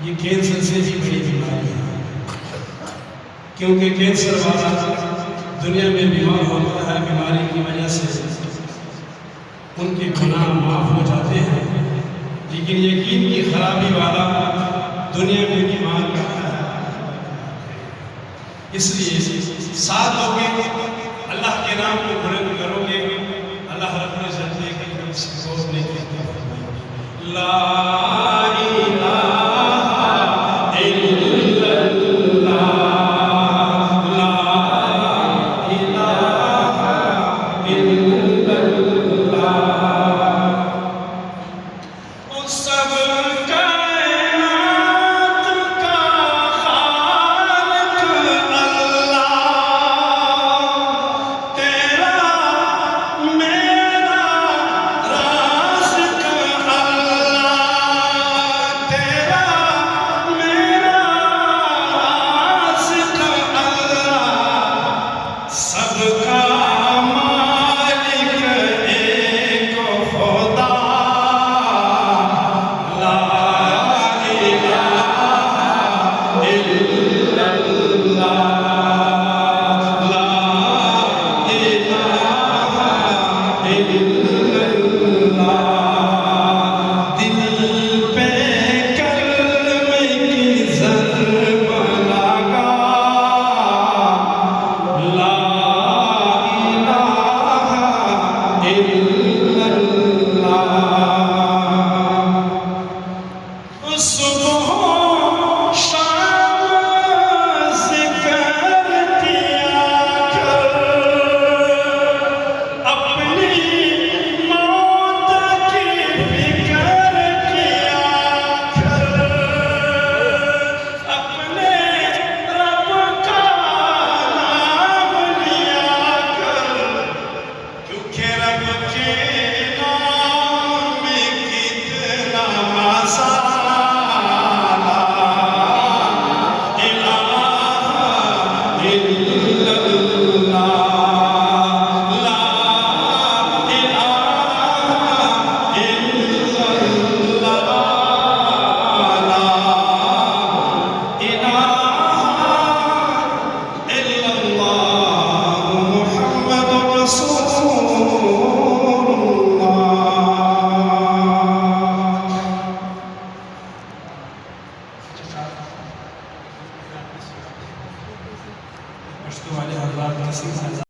یہ کینسر سے بھی بڑی بیماری ہے، کیونکہ کینسر والا دنیا میں بیمار ہوتا ہے، بیماری کی وجہ سے ان کے گناہ معاف ہو جاتے ہیں، لیکن یقین کی خرابی والا دنیا میں بیمار کرتا ہے۔ اس لیے ساتھ ہو کے اللہ کے نام کو بلند کرو گے، اللہ رب العزت نے کہیں اس کو نہیں کہتے لا